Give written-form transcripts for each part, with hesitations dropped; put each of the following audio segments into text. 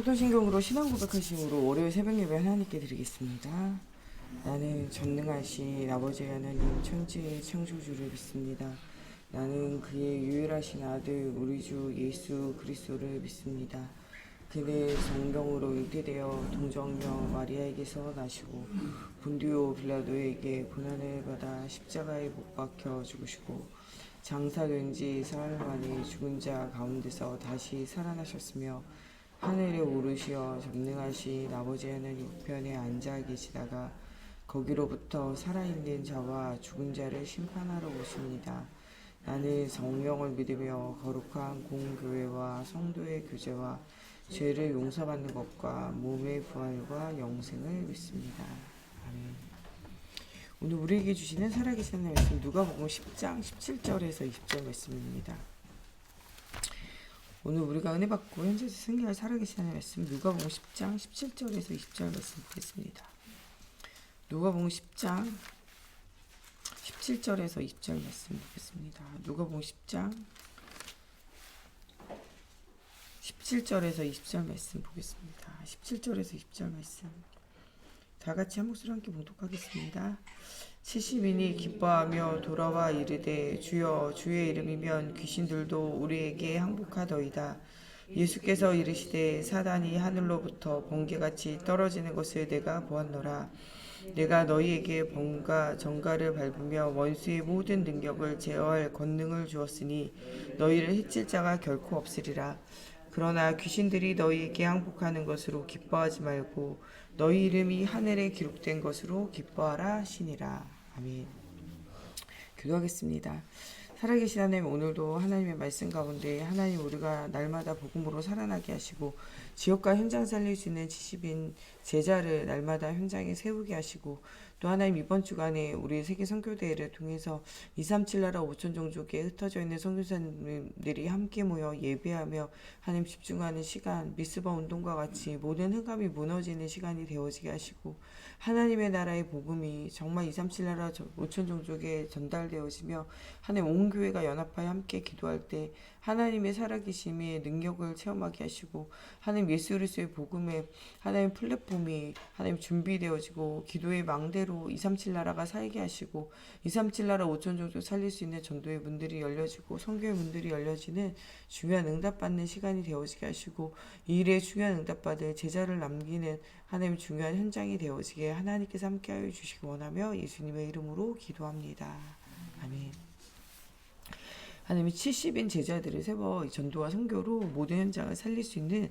사도신경으로 신앙 고백하심으로 월요일 새벽 예배 하나님께 드리겠습니다. 나는 전능하신 아버지 하나님 천지의 창조주를 믿습니다. 나는 그의 유일하신 아들 우리 주 예수 그리스도를 믿습니다. 그는 성령으로 잉태되어 동정녀 마리아에게서 나시고 본디오 빌라도에게 고난을 받아 십자가에 못 박혀 죽으시고 장사된 지 사흘 만에 죽은 자 가운데서 다시 살아나셨으며 하늘에 오르시어 전능하신 아버지 하나님 우편에 앉아 계시다가 거기로부터 살아있는 자와 죽은 자를 심판하러 오십니다. 나는 성령을 믿으며 거룩한 공교회와 성도의 교제와 죄를 용서받는 것과 몸의 부활과 영생을 믿습니다. 아멘. 오늘 우리에게 주시는 살아계신 하나님의 말씀 누가복음 10장 17절에서 20절 말씀입니다. 오늘 우리가 은혜 받고 현재에서 승리할 살아계신 하나님의 말씀 누가복음 10장 17절에서 20절 말씀 보겠습니다. 누가복음 10장 17절에서 20절 말씀 보겠습니다. 누가복음 10장 17절에서 20절 말씀 보겠습니다. 17절에서 20절 말씀 다 같이 한 목소리로 함께 봉독하겠습니다. 70인이 기뻐하며 돌아와 이르되 주여 주의 이름이면 귀신들도 우리에게 항복하더이다. 예수께서 이르시되 사단이 하늘로부터 번개같이 떨어지는 것을 내가 보았노라. 내가 너희에게 범과 정갈을 밟으며 원수의 모든 능력을 제어할 권능을 주었으니 너희를 해칠 자가 결코 없으리라. 그러나 귀신들이 너희에게 항복하는 것으로 기뻐하지 말고 너희 이름이 하늘에 기록된 것으로 기뻐하라 하시니라. 아멘. 기도하겠습니다. 살아계신 하나님, 오늘도 하나님의 말씀 가운데 하나님 우리가 날마다 복음으로 살아나게 하시고 지역과 현장 살릴 수 있는 70인 제자를 날마다 현장에 세우게 하시고 또 하나님 이번 주간에 우리 세계 선교대회를 통해서 237 나라 5천 종족에 흩어져 있는 선교사님들이 함께 모여 예배하며 하나님 집중하는 시간, 미스바 운동과 같이 모든 흑암이 무너지는 시간이 되어지게 하시고 하나님의 나라의 복음이 정말 237 나라 5천 종족에 전달되어지며 하나님 온 교회가 연합하여 함께 기도할 때 하나님의 살아계심의 능력을 체험하게 하시고 하나님 예수 그리스도의 복음의 하나님 플랫폼이 하나님 준비되어지고 기도의 망대로 237 나라가 살게 하시고 237 나라 5천 종족 살릴 수 있는 전도의 문들이 열려지고 선교의 문들이 열려지는 중요한 응답받는 시간이 되어지게 하시고 이 일에 중요한 응답받을 제자를 남기는 하나님 중요한 현장이 되어지게 하나님께서 함께하여 주시기 원하며 예수님의 이름으로 기도합니다. 아멘. 하나님이 70인 제자들을 세워 전도와 선교로 모든 현장을 살릴 수 있는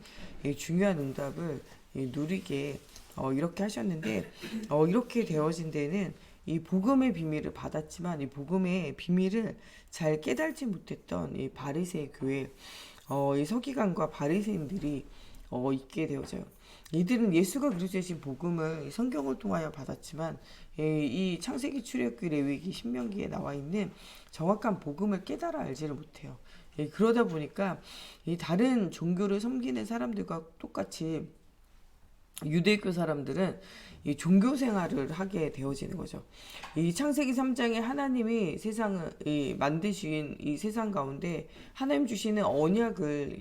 중요한 응답을 누리게 이렇게 하셨는데 이렇게 되어진 데는 이 복음의 비밀을 받았지만 이 복음의 비밀을 잘 깨달지 못했던 이 바리새의 교회 이 서기관과 바리새인들이 있게 되어져요. 이들은 예수가 그리스도이신 복음을 성경을 통하여 받았지만 이 창세기, 출애굽기, 레위기, 신명기에 나와 있는 정확한 복음을 깨달아 알지를 못해요. 그러다 보니까 이 다른 종교를 섬기는 사람들과 똑같이 유대교 사람들은 이 종교 생활을 하게 되어지는 거죠. 이 창세기 3장에 하나님이 세상을 만드신 이 세상 가운데 하나님 주시는 언약을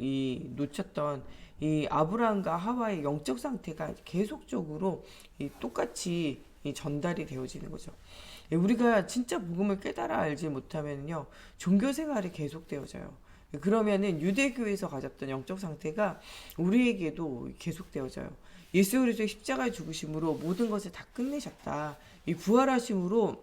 놓쳤던 이 아브라함과 하와의 영적 상태가 계속적으로 똑같이 전달이 되어지는 거죠. 우리가 진짜 복음을 깨달아 알지 못하면요 종교 생활이 계속되어져요. 그러면은 유대교에서 가졌던 영적 상태가 우리에게도 계속되어져요. 예수 그리스도의 십자가의 죽으심으로 모든 것을 다 끝내셨다. 이 부활하심으로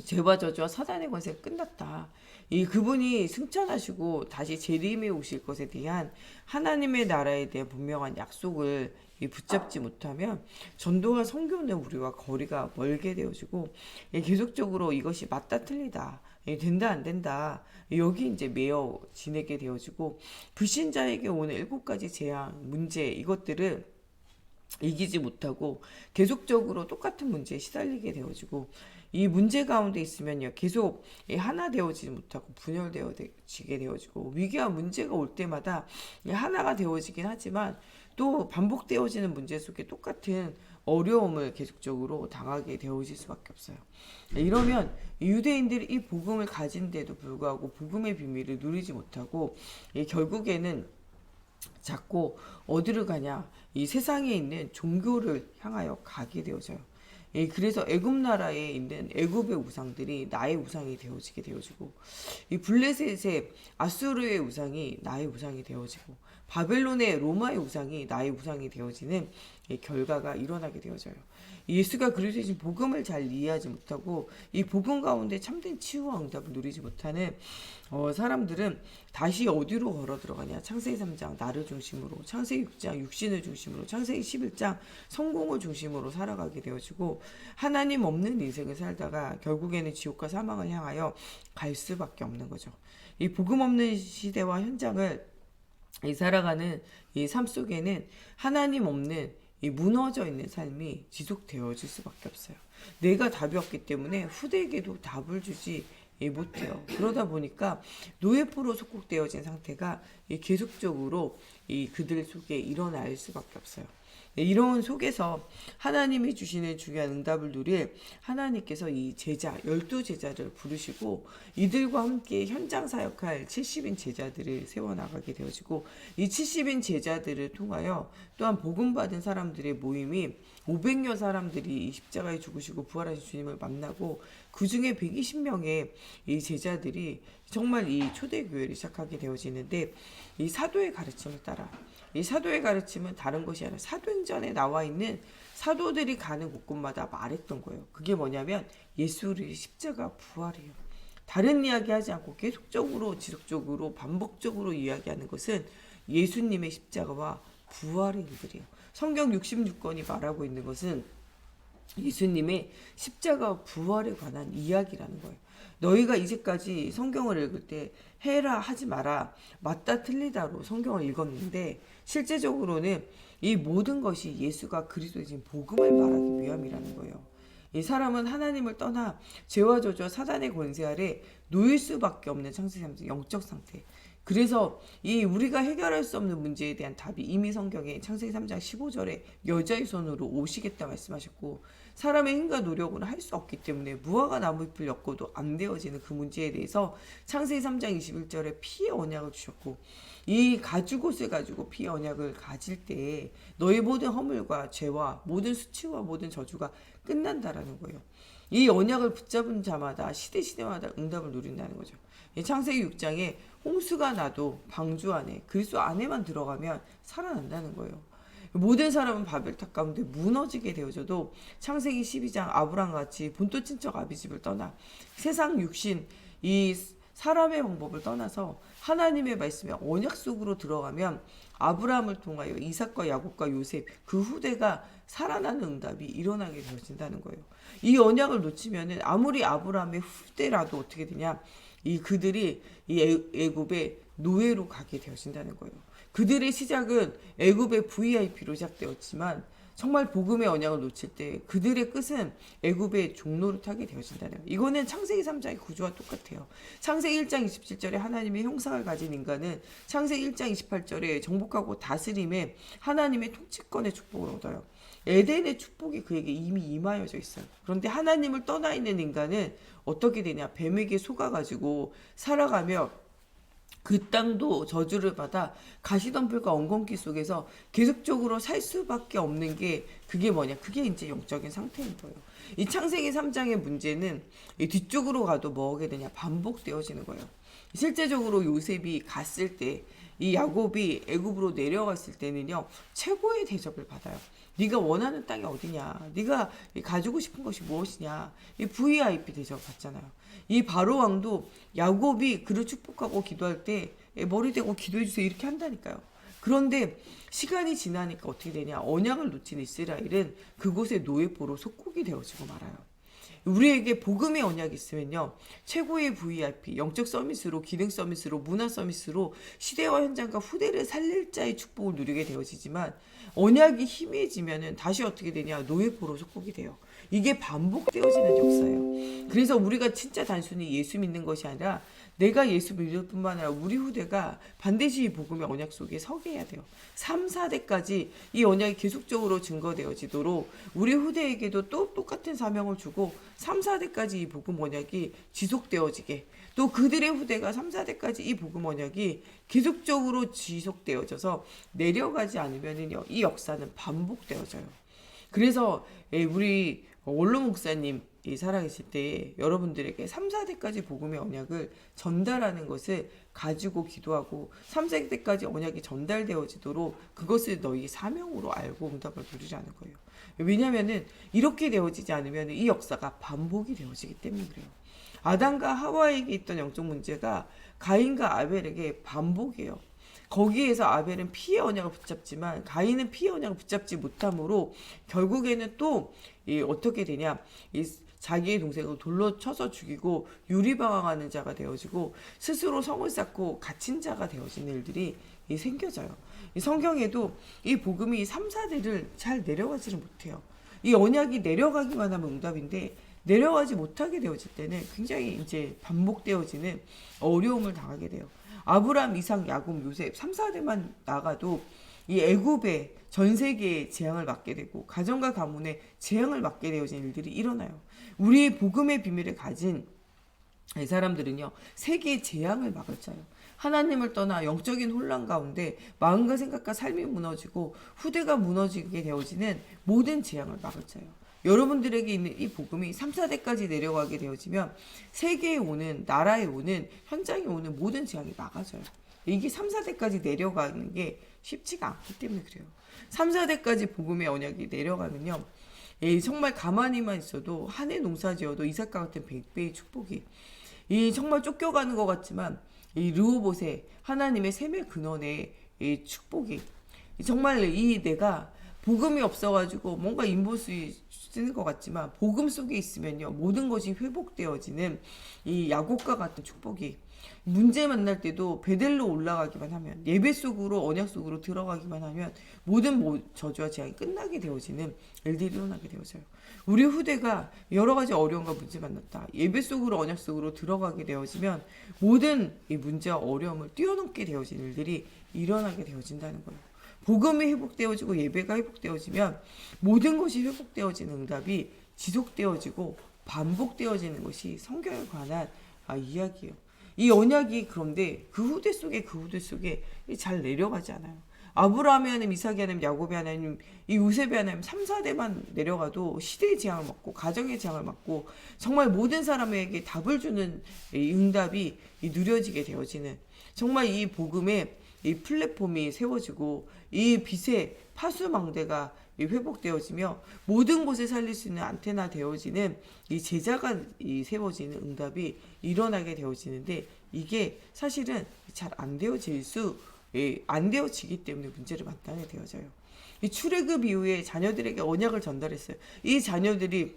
죄와 저주와 사단의 권세가 끝났다. 이 그분이 승천하시고 다시 재림에 오실 것에 대한 하나님의 나라에 대한 분명한 약속을 붙잡지 못하면 전도와 선교는 우리와 거리가 멀게 되어지고 계속적으로 이것이 맞다 틀리다 된다 안 된다 여기 이제 매여 지내게 되어지고 불신자에게 오는 7가지 재앙 문제 이것들을 이기지 못하고 계속적으로 똑같은 문제에 시달리게 되어지고 이 문제 가운데 있으면요 계속 하나 되어지지 못하고 분열되어지게 되어지고 위기와 문제가 올 때마다 하나가 되어지긴 하지만 또 반복되어지는 문제 속에 똑같은 어려움을 계속적으로 당하게 되어질 수밖에 없어요. 이러면 유대인들이 이 복음을 가진데도 불구하고 복음의 비밀을 누리지 못하고 결국에는 잡고 어디를 가냐? 이 세상에 있는 종교를 향하여 가게 되어져요. 예, 그래서 애굽 나라에 있는 애굽의 우상들이 나의 우상이 되어지게 되어지고, 이 블레셋의 아수르의 우상이 나의 우상이 되어지고, 바벨론의 로마의 우상이 나의 우상이 되어지는 이 결과가 일어나게 되어져요. 예수가 그리스도이신 복음을 잘 이해하지 못하고 이 복음 가운데 참된 치유와 응답을 누리지 못하는 사람들은 다시 어디로 걸어 들어가냐? 창세기 3장 나를 중심으로, 창세기 6장 육신을 중심으로, 창세기 11장 성공을 중심으로 살아가게 되어지고, 하나님 없는 인생을 살다가 결국에는 지옥과 사망을 향하여 갈 수밖에 없는 거죠. 이 복음 없는 시대와 현장을 이 살아가는 이 삶 속에는 하나님 없는 이 무너져 있는 삶이 지속되어질 수밖에 없어요. 내가 답이 없기 때문에 후대에게도 답을 주지 못해요. 그러다 보니까 노예포로 속국되어진 상태가 계속적으로 그들 속에 일어날 수밖에 없어요. 이런 속에서 하나님이 주시는 중요한 응답을 누릴 하나님께서 이 제자, 12제자를 부르시고 이들과 함께 현장 사역할 70인 제자들을 세워나가게 되어지고, 이 70인 제자들을 통하여 또한 복음받은 사람들의 모임이 500여 사람들이 이 십자가에 죽으시고 부활하신 주님을 만나고, 그 중에 120명의 이 제자들이 정말 이 초대교회를 시작하게 되어지는데, 이 사도의 가르침을 따라, 이 사도의 가르침은 다른 것이 아니라 사도행전에 나와 있는 사도들이 가는 곳곳마다 말했던 거예요. 그게 뭐냐면 예수의 십자가 부활이에요. 다른 이야기 하지 않고 계속적으로 지속적으로 반복적으로 이야기하는 것은 예수님의 십자가와 부활의 일들이에요. 성경 66권이 말하고 있는 것은 예수님의 십자가 부활에 관한 이야기라는 거예요. 너희가 이제까지 성경을 읽을 때 해라 하지 마라, 맞다 틀리다로 성경을 읽었는데, 실제적으로는 이 모든 것이 예수가 그리스도이신 복음을 말하기 위함이라는 거예요. 이 사람은 하나님을 떠나 죄와 저주와 사단의 권세 아래 놓일 수밖에 없는 창세기 3장 영적 상태. 그래서 이 우리가 해결할 수 없는 문제에 대한 답이 이미 성경에 창세기 3장 15절에 여자의 손으로 오시겠다 말씀하셨고, 사람의 힘과 노력으로 할 수 없기 때문에 무화과 나무잎을 엮어도 안 되어지는 그 문제에 대해서 창세기 3장 21절에 피의 언약을 주셨고, 이 가죽옷을 가지고 피의 언약을 가질 때에 너의 모든 허물과 죄와 모든 수치와 모든 저주가 끝난다라는 거예요. 이 언약을 붙잡은 자마다 시대마다 응답을 누린다는 거죠. 창세기 6장에 홍수가 나도 방주 안에, 그리스도 안에만 들어가면 살아난다는 거예요. 모든 사람은 바벨탑 가운데 무너지게 되어져도 창세기 12장 아브람같이 본토 친척 아비집을 떠나 세상 육신 이 사람의 방법을 떠나서 하나님의 말씀에 언약 속으로 들어가면 아브라함을 통하여 이삭과 야곱과 요셉 그 후대가 살아나는 응답이 일어나게 되어진다는 거예요. 이 언약을 놓치면은 아무리 아브라함의 후대라도 어떻게 되냐, 그들이 이 애굽의 노예로 가게 되어진다는 거예요. 그들의 시작은 애굽의 VIP로 시작되었지만 정말 복음의 언약을 놓칠 때 그들의 끝은 애굽의 종로를 타게 되어진다는 거예요. 이거는 창세기 3장의 구조와 똑같아요. 창세기 1장 27절에 하나님의 형상을 가진 인간은 창세기 1장 28절에 정복하고 다스림에 하나님의 통치권의 축복을 얻어요. 에덴의 축복이 그에게 이미 임하여져 있어요. 그런데 하나님을 떠나 있는 인간은 어떻게 되냐, 뱀에게 속아가지고 살아가며 그 땅도 저주를 받아 가시덤불과 엉겅퀴 속에서 계속적으로 살 수밖에 없는 게 그게 뭐냐, 그게 이제 영적인 상태인 거예요. 이 창세기 3장의 문제는 이 뒤쪽으로 가도 뭐하게 되냐, 반복되어지는 거예요. 실제적으로 요셉이 갔을 때, 이 야곱이 애굽으로 내려갔을 때는요, 최고의 대접을 받아요. 네가 원하는 땅이 어디냐, 네가 가지고 싶은 것이 무엇이냐, 이 VIP 대접 받잖아요. 이 바로 왕도 야곱이 그를 축복하고 기도할 때 머리 대고 기도해 주세요 이렇게 한다니까요. 그런데 시간이 지나니까 어떻게 되냐, 언약을 놓친 이스라엘은 그곳의 노예포로 속국이 되어지고 말아요. 우리에게 복음의 언약이 있으면요, 최고의 VIP, 영적 서밋으로, 기능 서밋으로, 문화 서밋으로 시대와 현장과 후대를 살릴 자의 축복을 누리게 되어지지만, 언약이 희미해지면은 다시 어떻게 되냐, 노예포로 속국이 돼요. 이게 반복되어지는 역사예요. 그래서 우리가 진짜 단순히 예수 믿는 것이 아니라 내가 예수 믿을 뿐만 아니라 우리 후대가 반드시 이 복음의 언약 속에 서게 해야 돼요. 3, 4대까지 이 언약이 계속적으로 증거되어지도록 우리 후대에게도 또 똑같은 사명을 주고 3, 4대까지 이 복음 언약이 지속되어지게, 또 그들의 후대가 3, 4대까지 이 복음 언약이 계속적으로 지속되어져서 내려가지 않으면은요, 이 역사는 반복되어져요. 그래서 우리 원로 목사님 살아계실 때 여러분들에게 3, 4대까지 복음의 언약을 전달하는 것을 가지고 기도하고 3, 4대까지 언약이 전달되어지도록 그것을 너희 사명으로 알고 응답을 누리라는 거예요. 왜냐하면 이렇게 되어지지 않으면 이 역사가 반복이 되어지기 때문에 그래요. 아담과 하와에게 있던 영적 문제가 가인과 아벨에게 반복이에요. 거기에서 아벨은 피의 언약을 붙잡지만 가인은 피의 언약을 붙잡지 못함으로 결국에는 또 어떻게 되냐, 자기의 동생을 돌로 쳐서 죽이고 유리방황하는 자가 되어지고 스스로 성을 쌓고 갇힌 자가 되어지는 일들이 생겨져요. 성경에도 이 복음이 3, 4대를 잘 내려가지를 못해요. 이 언약이 내려가기만 하면 응답인데 내려가지 못하게 되어질 때는 굉장히 이제 반복되어지는 어려움을 당하게 돼요. 아브라함, 이삭, 야곱, 요셉 3, 4대만 나가도 이 애굽의 전 세계에 재앙을 맞게 되고 가정과 가문에 재앙을 맞게 되어진 일들이 일어나요. 우리의 복음의 비밀을 가진 이 사람들은요, 세계의 재앙을 막을 자요. 하나님을 떠나 영적인 혼란 가운데 마음과 생각과 삶이 무너지고 후대가 무너지게 되어지는 모든 재앙을 막을 자요. 여러분들에게 있는 이 복음이 3, 4대까지 내려가게 되어지면 세계에 오는, 나라에 오는, 현장에 오는 모든 재앙이 막아져요. 이게 3, 4대까지 내려가는 게 쉽지가 않기 때문에 그래요. 3, 4대까지 복음의 언약이 내려가면요, 정말 가만히만 있어도 한 해 농사 지어도 이삭과 같은 100배의 축복이, 정말 쫓겨가는 것 같지만 이 르호봇의 하나님의 샘의 근원의 이 축복이, 정말 내가 복음이 없어가지고 뭔가 인보수이 쓰는 것 같지만 복음 속에 있으면요, 모든 것이 회복되어지는 이 야곱과 같은 축복이, 문제 만날 때도 베델로 올라가기만 하면, 예배 속으로 언약 속으로 들어가기만 하면 모든 저주와 재앙이 끝나게 되어지는 일들이 일어나게 되어져요. 우리 후대가 여러 가지 어려움과 문제 만났다, 예배 속으로 언약 속으로 들어가게 되어지면 모든 이 문제와 어려움을 뛰어넘게 되어지는 일들이 일어나게 되어진다는 거예요. 복음이 회복되어지고 예배가 회복되어지면 모든 것이 회복되어지는 응답이 지속되어지고 반복되어지는 것이 성경에 관한 이야기예요. 이 언약이 그런데 그 후대 속에 잘 내려가지 않아요. 아브라함의 하나님, 이삭의 하나님, 야곱의 하나님, 이 요셉의 하나님 3, 4대만 내려가도 시대의 재앙을 맞고 가정의 재앙을 맞고 정말 모든 사람에게 답을 주는 이 응답이 누려지게 되어지는, 정말 이 복음의 이 플랫폼이 세워지고 이 빛의 파수망대가 회복되어지며 모든 곳에 살릴 수 있는 안테나 되어지는 이 제자가 세워지는 응답이 일어나게 되어지는데, 이게 사실은 잘 안 되어지기 때문에 문제를 만나게 되어져요. 이 출애굽 이후에 자녀들에게 언약을 전달했어요. 이 자녀들이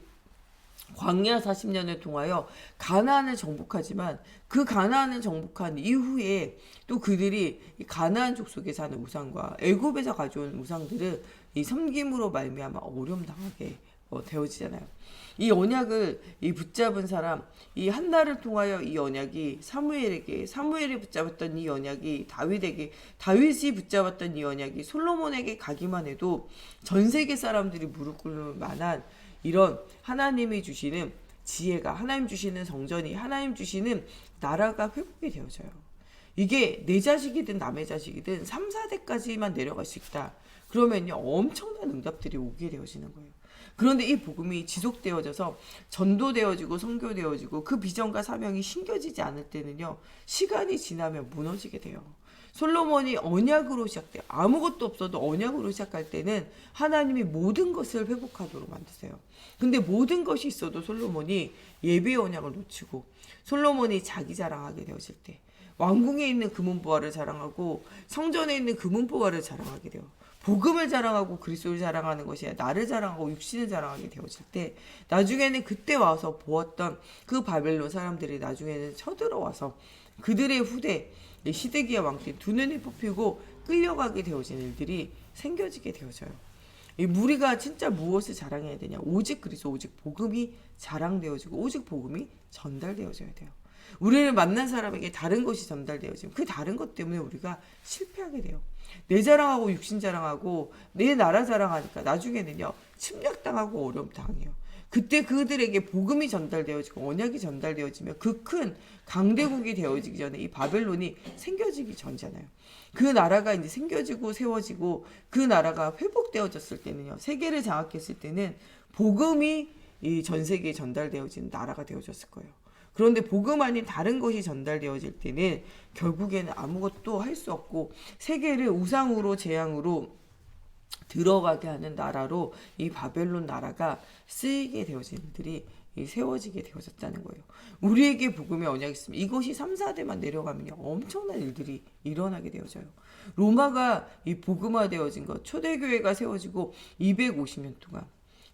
광야 40년을 통하여 가나안을 정복하지만 그 가나안을 정복한 이후에 또 그들이 가나안 족속에 사는 우상과 애굽에서 가져온 우상들을 이 섬김으로 말미암아 어려움 당하게 되어지잖아요. 이 언약을 붙잡은 사람, 이 한나를 통하여 이 언약이 사무엘에게, 사무엘이 붙잡았던 이 언약이 다윗에게, 다윗이 붙잡았던 이 언약이 솔로몬에게 가기만 해도 전 세계 사람들이 무릎 꿇을 만한 이런 하나님이 주시는 지혜가, 하나님 주시는 성전이, 하나님 주시는 나라가 회복이 되어져요. 이게 내 자식이든 남의 자식이든 3, 4대까지만 내려갈 수 있다. 그러면요, 엄청난 응답들이 오게 되어지는 거예요. 그런데 이 복음이 지속되어져서 전도되어지고 선교되어지고 그 비전과 사명이 신겨지지 않을 때는요, 시간이 지나면 무너지게 돼요. 솔로몬이 언약으로 시작돼요. 아무것도 없어도 언약으로 시작할 때는 하나님이 모든 것을 회복하도록 만드세요. 근데 모든 것이 있어도 솔로몬이 예배의 언약을 놓치고 솔로몬이 자기 자랑하게 되어질 때, 왕궁에 있는 금은보화를 자랑하고 성전에 있는 금은보화를 자랑하게 돼요. 복음을 자랑하고 그리스도를 자랑하는 것이 아니라 나를 자랑하고 육신을 자랑하게 되어질 때, 나중에는 그때 와서 보았던 그 바벨론 사람들이 나중에는 쳐들어와서 그들의 후대 시드기야 왕께 두 눈이 뽑히고 끌려가게 되어지는 일들이 생겨지게 되어져요. 우리가 진짜 무엇을 자랑해야 되냐? 오직 그리스도, 오직 복음이 자랑되어지고 오직 복음이 전달되어져야 돼요. 우리를 만난 사람에게 다른 것이 전달되어지면 그 다른 것 때문에 우리가 실패하게 돼요. 내 자랑하고 육신 자랑하고 내 나라 자랑하니까 나중에는요, 침략당하고 어려움 당해요. 그때 그들에게 복음이 전달되어지고 언약이 전달되어지면 그 큰 강대국이 되어지기 전에 이 바벨론이 생겨지기 전이잖아요. 그 나라가 이제 생겨지고 세워지고 그 나라가 회복되어졌을 때는요. 세계를 장악했을 때는 복음이 이 전 세계에 전달되어지는 나라가 되어졌을 거예요. 그런데 복음 아닌 다른 것이 전달되어질 때는 결국에는 아무것도 할 수 없고 세계를 우상으로 재앙으로 들어가게 하는 나라로 이 바벨론 나라가 쓰이게 되어진 일들이 세워지게 되어졌다는 거예요. 우리에게 복음의 언약이 있으면 이것이 3, 4대만 내려가면 엄청난 일들이 일어나게 되어져요. 로마가 이 복음화되어진 것, 초대교회가 세워지고 250년 동안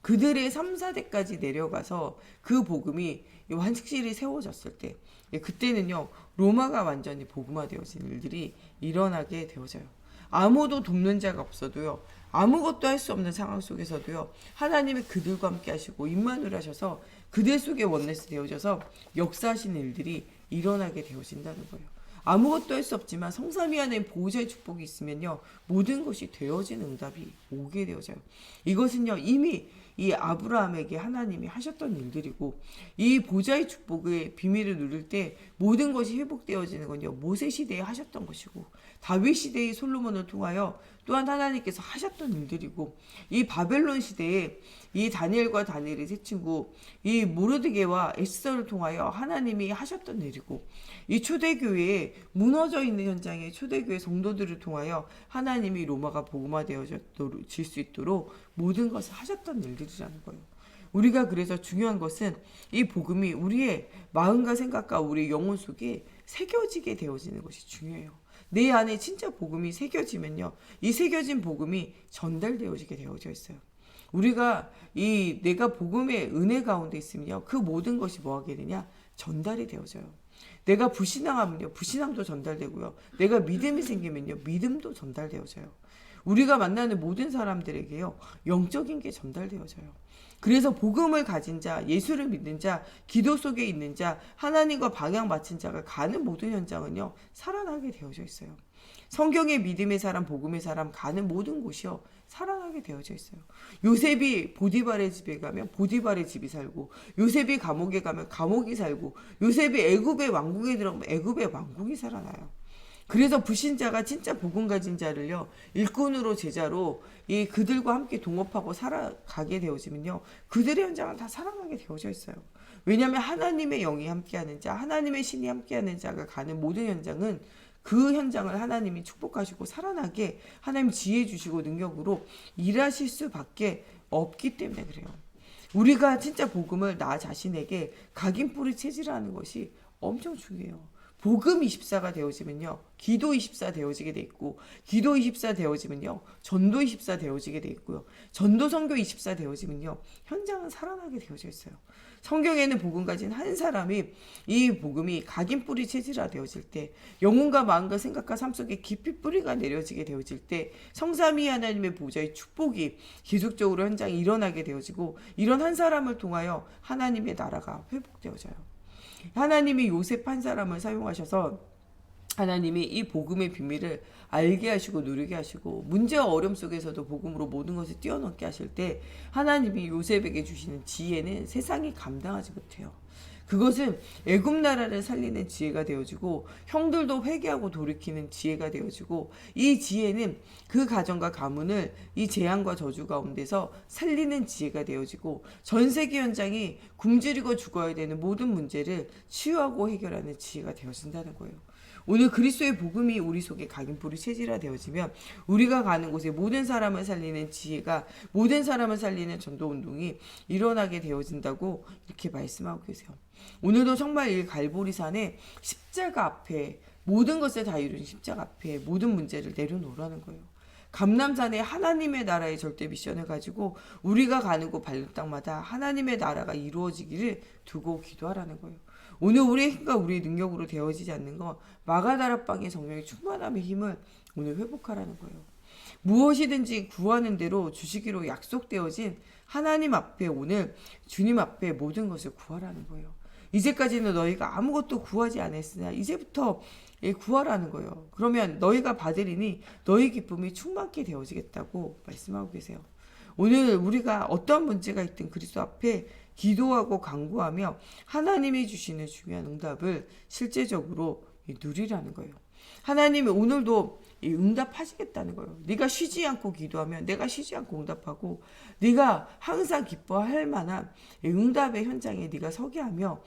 그들의 3, 4대까지 내려가서 그 복음이 완식실이 세워졌을 때 그때는요 로마가 완전히 복음화되어진 일들이 일어나게 되어져요. 아무도 돕는 자가 없어도요 아무것도 할 수 없는 상황 속에서도요 하나님이 그들과 함께 하시고 임마누엘 하셔서 그들 속에 원내스 되어져서 역사하시는 일들이 일어나게 되어진다는 거예요. 아무것도 할 수 없지만 성삼위 안에 보호자의 축복이 있으면요 모든 것이 되어지는 응답이 오게 되어져요. 이것은요 이미 이 아브라함에게 하나님이 하셨던 일들이고 이 보좌의 축복의 비밀을 누릴 때 모든 것이 회복되어지는 건요 모세 시대에 하셨던 것이고 다윗 시대의 솔로몬을 통하여 또한 하나님께서 하셨던 일들이고 이 바벨론 시대에 이 다니엘과 다니엘의 세 친구 이 모르드게와 에스더를 통하여 하나님이 하셨던 일이고 이 초대교회에 무너져 있는 현장에 초대교회 성도들을 통하여 하나님이 로마가 복음화되어질 수 있도록 모든 것을 하셨던 일들이라는 거예요. 우리가 그래서 중요한 것은 이 복음이 우리의 마음과 생각과 우리의 영혼 속에 새겨지게 되어지는 것이 중요해요. 내 안에 진짜 복음이 새겨지면요. 이 새겨진 복음이 전달되어지게 되어져 있어요. 우리가 내가 복음의 은혜 가운데 있으면요. 그 모든 것이 뭐 하게 되냐? 전달이 되어져요. 내가 불신앙하면요. 불신앙도 전달되고요. 내가 믿음이 생기면요. 믿음도 전달되어져요. 우리가 만나는 모든 사람들에게요. 영적인 게 전달되어져요. 그래서 복음을 가진 자, 예수를 믿는 자, 기도 속에 있는 자, 하나님과 방향 맞춘 자가 가는 모든 현장은요. 살아나게 되어져 있어요. 성경의 믿음의 사람, 복음의 사람 가는 모든 곳이요. 살아나게 되어져 있어요. 요셉이 보디발의 집에 가면 보디발의 집이 살고 요셉이 감옥에 가면 감옥이 살고 요셉이 애굽의 왕궁에 들어가면 애굽의 왕궁이 살아나요. 그래서 불신자가 진짜 복음 가진 자를요 일꾼으로 제자로 그들과 함께 동업하고 살아가게 되어지면요 그들의 현장은 다 살아나게 되어져 있어요. 왜냐하면 하나님의 영이 함께하는 자, 하나님의 신이 함께하는 자가 가는 모든 현장은 그 현장을 하나님이 축복하시고 살아나게 하나님 지혜 주시고 능력으로 일하실 수밖에 없기 때문에 그래요. 우리가 진짜 복음을 나 자신에게 각인뿌리 체질하는 것이 엄청 중요해요. 복음 24가 되어지면요. 기도 24 되어지게 돼 있고 기도 24 되어지면요. 전도 24 되어지게 돼 있고요. 전도 선교 24 되어지면요. 현장은 살아나게 되어져 있어요. 성경에는 복음 가진 한 사람이 이 복음이 각인 뿌리 체질화 되어질 때 영혼과 마음과 생각과 삶 속에 깊이 뿌리가 내려지게 되어질 때 성삼위 하나님의 보좌의 축복이 계속적으로 현장에 일어나게 되어지고 이런 한 사람을 통하여 하나님의 나라가 회복되어져요. 하나님이 요셉 한 사람을 사용하셔서 하나님이 이 복음의 비밀을 알게 하시고 누리게 하시고 문제와 어려움 속에서도 복음으로 모든 것을 뛰어넘게 하실 때 하나님이 요셉에게 주시는 지혜는 세상이 감당하지 못해요. 그것은 애굽 나라를 살리는 지혜가 되어지고 형들도 회개하고 돌이키는 지혜가 되어지고 이 지혜는 그 가정과 가문을 이 재앙과 저주 가운데서 살리는 지혜가 되어지고 전 세계 현장이 굶주리고 죽어야 되는 모든 문제를 치유하고 해결하는 지혜가 되어진다는 거예요. 오늘 그리스도의 복음이 우리 속에 각인뿌리 체질화 되어지면 우리가 가는 곳에 모든 사람을 살리는 지혜가 모든 사람을 살리는 전도운동이 일어나게 되어진다고 이렇게 말씀하고 계세요. 오늘도 정말 이 갈보리산에 십자가 앞에 모든 것을 다 이룬 십자가 앞에 모든 문제를 내려놓으라는 거예요. 감람산에 하나님의 나라의 절대 미션을 가지고 우리가 가는 곳 발른 땅마다 하나님의 나라가 이루어지기를 두고 기도하라는 거예요. 오늘 우리의 힘과 우리의 능력으로 되어지지 않는 건 마가다락방의 성령의 충만함의 힘을 오늘 회복하라는 거예요. 무엇이든지 구하는 대로 주시기로 약속되어진 하나님 앞에 오늘 주님 앞에 모든 것을 구하라는 거예요. 이제까지는 너희가 아무것도 구하지 않았으나 이제부터 구하라는 거예요. 그러면 너희가 받으리니 너희 기쁨이 충만케 되어지겠다고 말씀하고 계세요. 오늘 우리가 어떠한 문제가 있든 그리스도 앞에 기도하고 간구하며 하나님이 주시는 중요한 응답을 실제적으로 누리라는 거예요. 하나님이 오늘도 응답하시겠다는 거예요. 네가 쉬지 않고 기도하면 내가 쉬지 않고 응답하고, 네가 항상 기뻐할 만한 응답의 현장에 네가 서게 하며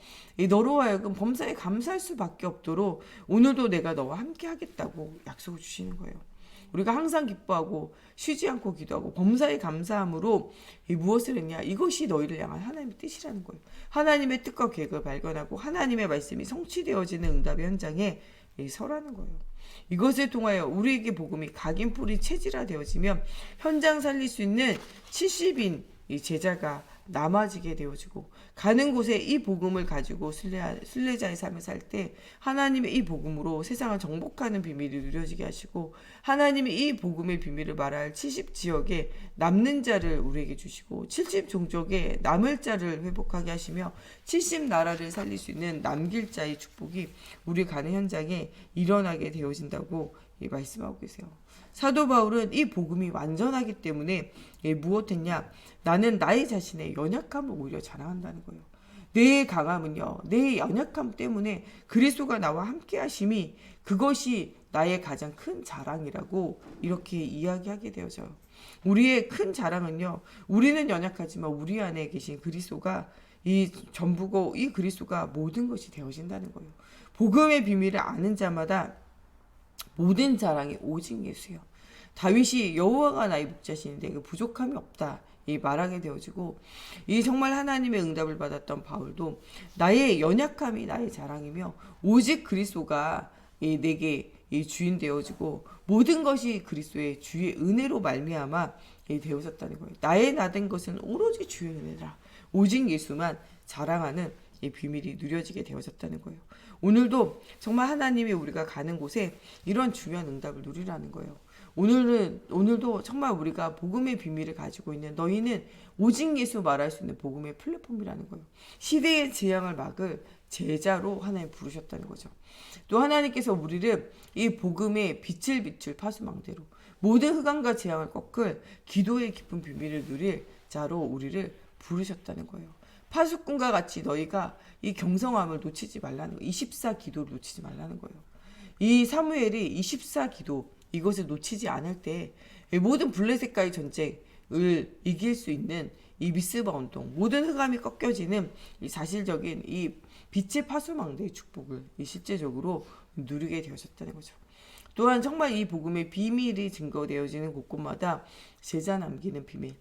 너로 하여금 범사에 감사할 수밖에 없도록 오늘도 내가 너와 함께 하겠다고 약속을 주시는 거예요. 우리가 항상 기뻐하고 쉬지 않고 기도하고 범사에 감사함으로 무엇을 했냐? 이것이 너희를 향한 하나님의 뜻이라는 거예요. 하나님의 뜻과 계획을 발견하고 하나님의 말씀이 성취되어지는 응답의 현장에 서라는 거예요. 이것을 통하여 우리에게 복음이 각인뿌리 체질화되어지면 현장 살릴 수 있는 70인 이 제자가 남아지게 되어지고, 가는 곳에 이 복음을 가지고 순례자의 삶을 살 때 하나님의 이 복음으로 세상을 정복하는 비밀이 누려지게 하시고, 하나님의 이 복음의 비밀을 말할 70지역에 남는 자를 우리에게 주시고 70종족에 남을 자를 회복하게 하시며 70나라를 살릴 수 있는 남길 자의 축복이 우리 가는 현장에 일어나게 되어진다고 말씀하고 계세요. 사도 바울은 이 복음이 완전하기 때문에 무엇했냐? 나는 나의 자신의 연약함을 오히려 자랑한다는 거예요. 내 강함은요, 내 연약함 때문에 그리스도가 나와 함께 하심이 그것이 나의 가장 큰 자랑이라고 이렇게 이야기하게 되어져요. 우리의 큰 자랑은요, 우리는 연약하지만 우리 안에 계신 그리스도가 이 전부고 이 그리스도가 모든 것이 되어진다는 거예요. 복음의 비밀을 아는 자마다 모든 자랑이 오직 예수요. 다윗이 여호와가 나의 목자신인데 그 부족함이 없다 이 말하게 되어지고, 이 정말 하나님의 응답을 받았던 바울도 나의 연약함이 나의 자랑이며 오직 그리스도가 내게 주인 되어지고 모든 것이 그리스도의 주의 은혜로 말미암아 되어졌다는 거예요. 나의 나된 것은 오로지 주의 은혜라. 오직 예수만 자랑하는 이 비밀이 누려지게 되어졌다는 거예요. 오늘도 정말 하나님이 우리가 가는 곳에 이런 중요한 응답을 누리라는 거예요. 오늘도 정말 우리가 복음의 비밀을 가지고 있는 너희는 오직 예수 말할 수 있는 복음의 플랫폼이라는 거예요. 시대의 재앙을 막을 제자로 하나님 부르셨다는 거죠. 또 하나님께서 우리를 이 복음의 빛을 비출 파수망대로 모든 흑암과 재앙을 꺾을 기도의 깊은 비밀을 누릴 자로 우리를 부르셨다는 거예요. 파수꾼과 같이 너희가 이 경성함을 놓치지 말라는 거예요. 24기도를 놓치지 말라는 거예요. 이 사무엘이 24기도 이것을 놓치지 않을 때 모든 블레셋과의 전쟁을 이길 수 있는 이 미스바 운동, 모든 흑암이 꺾여지는 이 사실적인 이 빛의 파수망대의 축복을 실제적으로 누리게 되어졌다는 거죠. 또한 정말 이 복음의 비밀이 증거되어지는 곳곳마다 제자 남기는 비밀.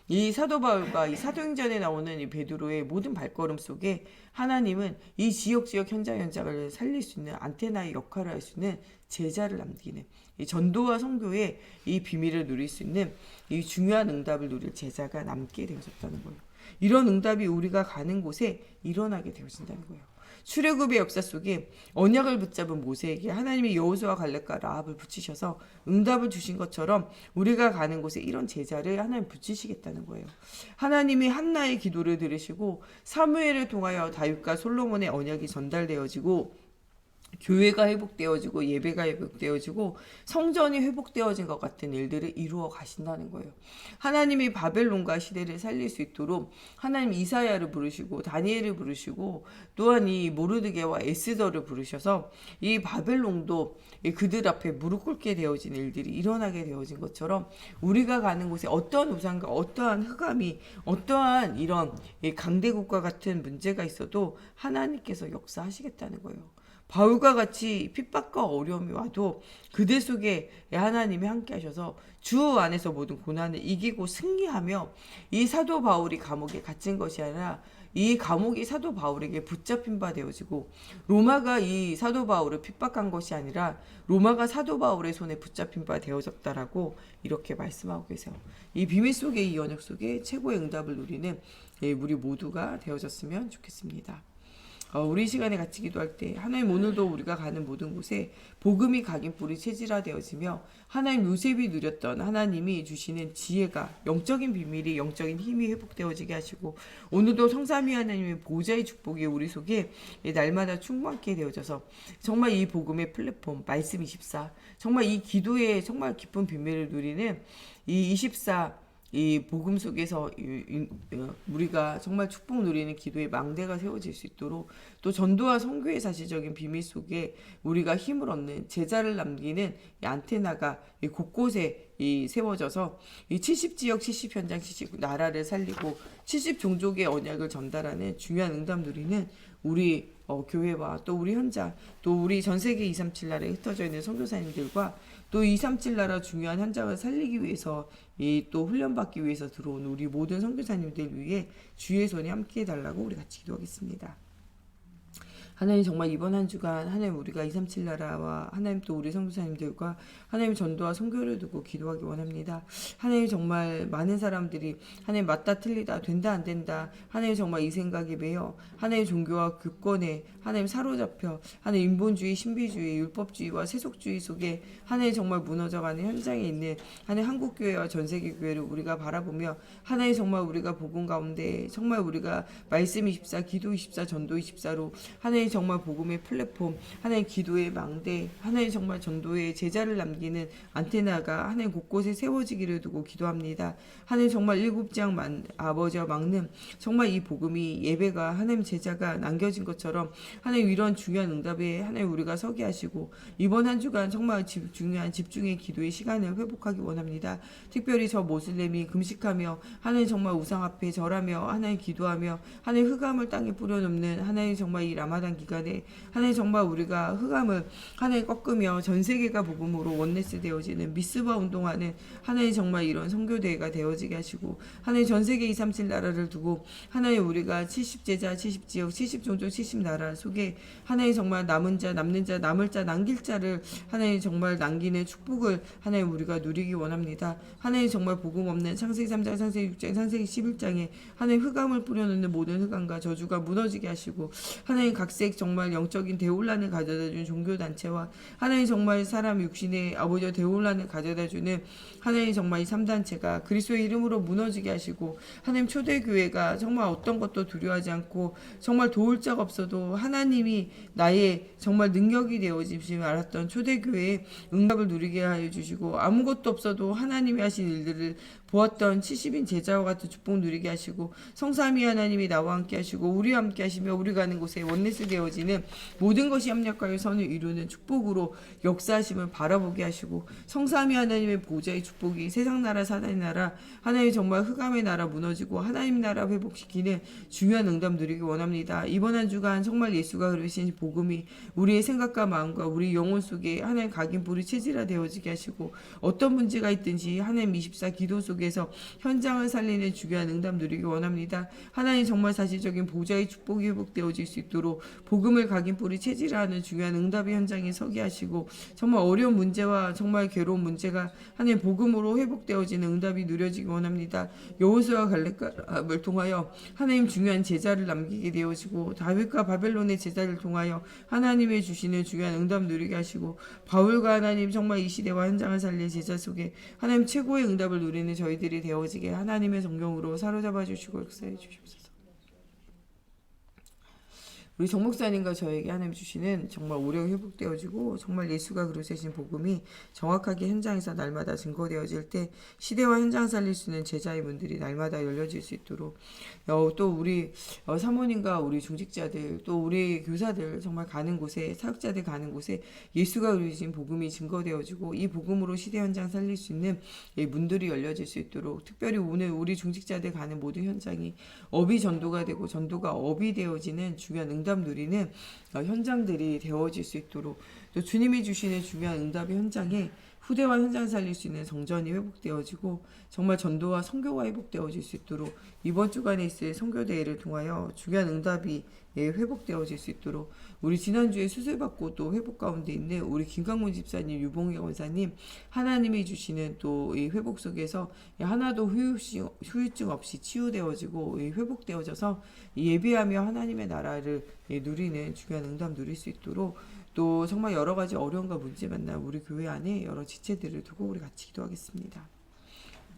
이 사도 바울과 이 사도행전에 나오는 이 베드로의 모든 발걸음 속에 하나님은 이 지역 현장을 살릴 수 있는 안테나의 역할을 할 수 있는 제자를 남기는 이 전도와 선교의 이 비밀을 누릴 수 있는 이 중요한 응답을 누릴 제자가 남게 되어졌다는 거예요. 이런 응답이 우리가 가는 곳에 일어나게 되어진다는 거예요. 출애굽의 역사 속에 언약을 붙잡은 모세에게 하나님이 여호수아 갈렙과 라합을 붙이셔서 응답을 주신 것처럼 우리가 가는 곳에 이런 제자를 하나님 붙이시겠다는 거예요. 하나님이 한나의 기도를 들으시고 사무엘을 통하여 다윗과 솔로몬의 언약이 전달되어지고 교회가 회복되어지고 예배가 회복되어지고 성전이 회복되어진 것 같은 일들을 이루어 가신다는 거예요. 하나님이 바벨론과 시대를 살릴 수 있도록 하나님 이사야를 부르시고 다니엘을 부르시고 또한 이 모르드게와 에스더를 부르셔서 이 바벨론도 그들 앞에 무릎 꿇게 되어진 일들이 일어나게 되어진 것처럼 우리가 가는 곳에 어떠한 우상과 어떠한 흑암이 어떠한 이런 강대국과 같은 문제가 있어도 하나님께서 역사하시겠다는 거예요. 바울과 같이 핍박과 어려움이 와도 그들 속에 하나님이 함께 하셔서 주 안에서 모든 고난을 이기고 승리하며 이 사도 바울이 감옥에 갇힌 것이 아니라 이 감옥이 사도 바울에게 붙잡힌 바 되어지고 로마가 이 사도 바울을 핍박한 것이 아니라 로마가 사도 바울의 손에 붙잡힌 바 되어졌다라고 이렇게 말씀하고 계세요. 이 비밀 속에 이 연역 속에 최고의 응답을 누리는 우리 모두가 되어졌으면 좋겠습니다. 우리 시간에 같이 기도할 때 하나님 오늘도 우리가 가는 모든 곳에 복음이 각인뿌리 체질화되어지며 하나님 요셉이 누렸던 하나님이 주시는 지혜가 영적인 비밀이 영적인 힘이 회복되어지게 하시고 오늘도 성삼위 하나님의 보좌의 축복이 우리 속에 날마다 충만케 되어져서 정말 이 복음의 플랫폼 말씀 24 정말 이 기도의 정말 깊은 비밀을 누리는 이 24 이 복음 속에서 우리가 정말 축복 누리는 기도의 망대가 세워질 수 있도록, 또 전도와 선교의 사실적인 비밀 속에 우리가 힘을 얻는 제자를 남기는 이 안테나가 이 곳곳에 이 세워져서 이 70지역 70현장 70나라를 살리고 70종족의 언약을 전달하는 중요한 응답 누리는 우리 교회와 또 우리 현장, 또 우리 전 세계 237 나라에 흩어져 있는 선교사님들과 또 237 나라 중요한 현장을 살리기 위해서 이 또 훈련받기 위해서 들어온 우리 모든 선교사님들 위해 주의 손에 함께 해달라고 우리 같이 기도하겠습니다. 하나님, 정말 이번 한 주간 하나님 우리가 237 나라와 하나님 또 우리 선교사님들과 하나님 전도와 선교를 두고 기도하기 원합니다. 하나님, 정말 많은 사람들이 하나님 맞다 틀리다 된다 안 된다 하나님 정말 이 생각에 매여 하나님 종교와 교권에 하나님 사로잡혀 하나님 인본주의, 신비주의, 율법주의와 세속주의 속에 하나님 정말 무너져가는 현장에 있는 하나님 한국교회와 전세계 교회를 우리가 바라보며 하나님 정말 우리가 복음 가운데 정말 우리가 말씀 24, 기도 24, 전도 24로 하나님 정말 복음의 플랫폼, 하나님 기도의 망대, 하나님 정말 전도의 제자를 남기는 안테나가 하나님 곳곳에 세워지기를 두고 기도합니다. 하나님 정말 7장 아버지와 막는 정말 이 복음이 예배가 하나님 제자가 남겨진 것처럼 하나님 이런 중요한 응답에 하나님 우리가 서게 하시고 이번 한 주간 정말 중요한 집중의 기도의 시간을 회복하기 원합니다. 특별히 저 모슬렘이 금식하며 하나님 정말 우상 앞에 절하며 하나님 기도하며 하나님 흑암을 땅에 뿌려놓는 하나님 정말 이 라마단 기간에 하나님 정말 우리가 흑암을 하나님 꺾으며 전 세계가 복음으로 원네스 되어지는 미스바 운동하는 하나님 정말 이런 선교대회가 되어지게 하시고 하나님 전 세계 237 나라를 두고 하나님 우리가 70제자 70지역 70종족 70나라 속에 하나님 정말 남은 자 남는 자 남을 자 남길 자를 하나님 정말 남기는 축복을 하나님 우리가 누리기 원합니다. 하나님 정말 복음 없는 창세기 3장 창세기 6장 창세기 11장에 하나님 흑암을 뿌려놓는 모든 흑암과 저주가 무너지게 하시고 하나님 각색 정말 영적인 대혼란을 가져다주는 종교단체와 하나님 정말 사람 육신의 아버지와 대혼란을 가져다주는 하나님 정말 이 3단체가 그리스도의 이름으로 무너지게 하시고 하나님 초대교회가 정말 어떤 것도 두려워하지 않고 정말 도울 자가 없어도 하나님이 나의 정말 능력이 되어지심을 알았던 초대교회의 응답을 누리게 하여 주시고 아무것도 없어도 하나님이 하신 일들을 보았던 70인 제자와 같은 축복 누리게 하시고 성삼위 하나님이 나와 함께 하시고 우리와 함께 하시며 우리 가는 곳에 원네스 되어지는 모든 것이 협력하여 선을 이루는 축복으로 역사하심을 바라보게 하시고 성삼위 하나님의 보좌의 축복이 세상 나라 사단의 나라 하나님 정말 흑암의 나라 무너지고 하나님 나라 회복시키는 중요한 응답 누리기 원합니다. 이번 한 주간 정말 예수가 그러신 복음이 우리의 생각과 마음과 우리 영혼 속에 하나님 각인불이 체질화 되어지게 하시고 어떤 문제가 있든지 하나님 24 기도 속에서 현장을 살리는 중요한 응답 누리기 원합니다. 하나님 정말 사실적인 보좌의 축복이 회복되어질 수 있도록 복음을 각인불이 체질화하는 중요한 응답의 현장에 서게 하시고 정말 어려운 문제와 정말 괴로운 문제가 하나님 복음으로 회복되어지는 응답이 누려지기 원합니다. 여호수아와 갈렙을 통하여 하나님 중요한 제자를 남기게 되어지고 다윗과 바벨론의 제자를 통하여 하나님의 주시는 중요한 응답 누리게 하시고 바울과 하나님 정말 이 시대와 현장을 살릴 제자 속에 하나님 최고의 응답을 누리는 저희들이 되어지게 하나님의 성경으로 사로잡아 주시고 역사해 주시옵소서. 우리 정 목사님과 저에게 하나님 주시는 정말 오래 회복되어지고 정말 예수가 그러신 복음이 정확하게 현장에서 날마다 증거되어질 때 시대와 현장 살릴 수 있는 제자의 문들이 날마다 열려질 수 있도록 또 우리 사모님과 우리 중직자들 또 우리 교사들 정말 가는 곳에 사역자들 가는 곳에 예수가 그러신 복음이 증거되어지고 이 복음으로 시대 현장 살릴 수 있는 문들이 열려질 수 있도록 특별히 오늘 우리 중직자들 가는 모든 현장이 업이 전도가 되고 전도가 업이 되어지는 중요한 응답 누리는 현장들이 되어질 수 있도록 또 주님이 주시는 중요한 응답의 현장에 후대와 현장 살릴 수 있는 성전이 회복되어지고 정말 전도와 선교가 회복되어질 수 있도록 이번 주간에 있을 선교대회를 통하여 중요한 응답이 회복되어질 수 있도록 우리 지난주에 수술받고 또 회복 가운데 있는 우리 김강문 집사님, 유봉희 원사님 하나님이 주시는 또 이 회복 속에서 하나도 후유증 없이 치유되어지고 회복되어져서 예배하며 하나님의 나라를 누리는 중요한 응답 누릴 수 있도록 또 정말 여러 가지 어려움과 문제 만난 우리 교회 안에 여러 지체들을 두고 우리 같이 기도하겠습니다.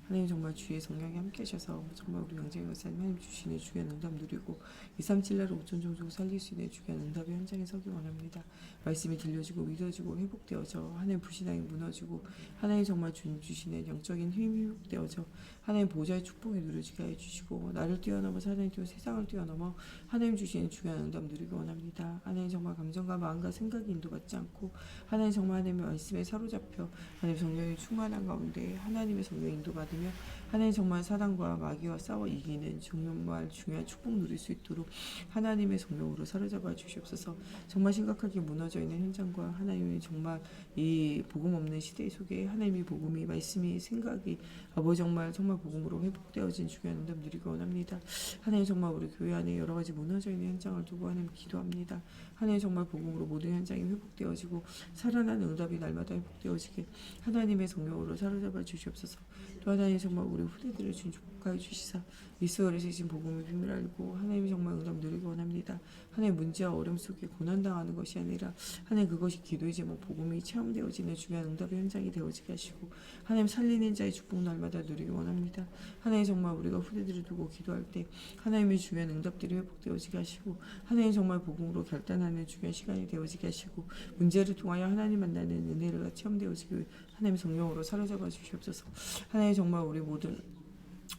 하나님 정말 주의 성령이 함께 하셔서 정말 우리 영장의 목사님 하나님 주시는 주의 응답 누리고 237나라 5천 종족 살릴 수 있는 주의 응답의 현장에 서기 원합니다. 말씀이 들려지고 믿어지고 회복되어져 하나님 불신앙이 무너지고 하나님 정말 주님 주시는 영적인 힘이 회복되어져 하나님 보좌의 축복이 누려지게 해주시고 나를 뛰어넘어 하나님 또 세상을 뛰어넘어 하나님 주시는 주의 응답 누리기 원합니다. 하나님 정말 감정과 마음과 생각이 인도받지 않고 하나님 정말 하나님의 말씀에 사로잡혀 하나님 성령이 충만한 가운데 하나님의 성령 인도받으며 하나님 정말 사단과 마귀와 싸워 이기는 정말 중요한 축복 누릴 수 있도록 하나님의 성령으로 사로잡아 주시옵소서. 정말 심각하게 무너져 있는 현장과 하나님의 정말 이 복음 없는 시대 속에 하나님의 복음이 말씀이 생각이 아버지 정말 복음으로 회복되어진 중요한 응답 누리기 원합니다. 하나님 정말 우리 교회 안에 여러 가지 무너져 있는 현장을 두고 하나님 기도합니다. 하나님 정말 복음으로 모든 현장이 회복되어지고 살아나는 응답이 날마다 회복되어지게 하나님의 성령으로 사로잡아 주시옵소서. 또 하나님 정말 우리 후대들을 주님 축복하여 주시사 이스라엘에서 계신 복음의 비밀 알고 하나님이 정말 응답 누리기 원합니다. 하나님 문제와 어려움 속에 고난당하는 것이 아니라 하나님 그것이 기도의 제목 복음이 체험되어지는 중요한 응답의 현장이 되어지게 하시고 하나님 살리는 자의 축복 날마다 누리기 원합니다. 하나님 정말 우리가 후대들을 두고 기도할 때 하나님의 중요한 응답들이 회복되어지게 하시고 하나님 정말 복음으로 결단하는 중요한 시간이 되어지게 하시고 문제를 통하여 하나님 만나는 은혜가 체험되어지기 하나님 성령으로 사로잡아 주시옵소서. 하나님 정말 우리 모든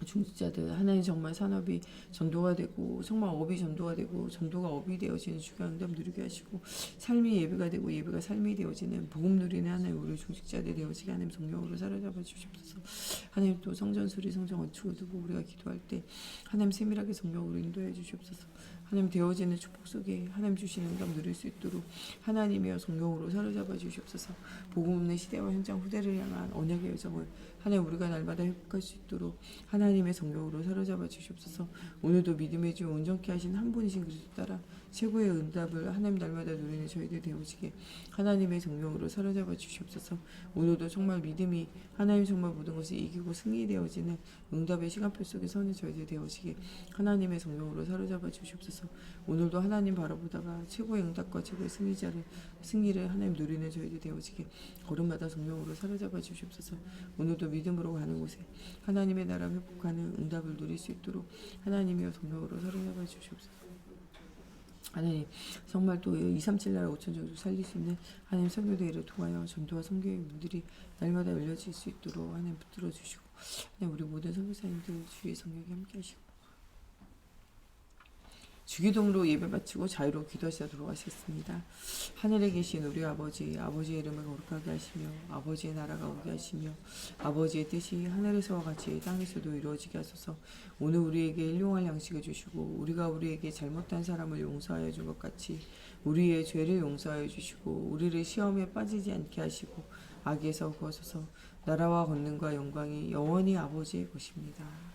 중직자들 하나님 정말 산업이 전도가 되고 정말 업이 전도가 되고 전도가 업이 되어지는 주간 응답 누리게 하시고 삶이 예배가 되고 예배가 삶이 되어지는 복음 누리는 하나님 우리 중직자들 되어지게 하나님 성령으로 사로잡아 주시옵소서. 하나님 또 성전 수리 성전 건축을 두고 우리가 기도할 때 하나님 세밀하게 성령으로 인도해 주시옵소서. 하나님 되어지는 축복 속에 하나님 주시는 응답 누릴 수 있도록 하나님이여 성령으로 사로잡아 주시옵소서. 복음 없는 시대와 현장 후대를 향한 언약의 여정을 하나님 우리가 날마다 회복할 수 있도록 하나님의 성령으로 사로잡아 주시옵소서. 오늘도 믿음의 주 온전케 하신 한 분이신 그리스도 따라 최고의 응답을 하나님 날마다 누리는 저희들 되어지게 하나님의 성령으로 사로잡아 주시옵소서. 오늘도 정말 믿음이 하나님 정말 모든 것을 이기고 승리되어지는 응답의 시간표 속에 서는 저희들 되어지게 하나님의 성령으로 사로잡아 주시옵소서. 오늘도 하나님 바라보다가 최고의 응답과 최고의 승리를 하나님 누리는 저희들 되어지게 걸음마다 성령으로 사로잡아 주시옵소서. 오늘도 믿음으로 가는 곳에 하나님의 나라 회복하는 응답을 누릴 수 있도록 하나님이여 성령으로 사로잡아 주시옵소서. 하나님 정말 또 237나라 5천 종족 살릴 수 있는 하나님 선교대회를 통하여 전도와 선교의 문들이 날마다 열려질 수 있도록 하나님 붙들어 주시고 하나님 우리 모든 선교사님들 주의 성령이 함께 하시고 주기도문으로 예배 바치고 자유로 기도하시도록 하셨습니다. 하늘에 계신 우리 아버지, 아버지의 이름을 거룩하게 하시며 아버지의 나라가 오게 하시며 아버지의 뜻이 하늘에서와 같이 땅에서도 이루어지게 하소서. 오늘 우리에게 일용할 양식을 주시고 우리가 우리에게 잘못한 사람을 용서하여 준 것 같이 우리의 죄를 용서하여 주시고 우리를 시험에 빠지지 않게 하시고 악에서 구하소서. 나라와 권능과 영광이 영원히 아버지의 것입니다.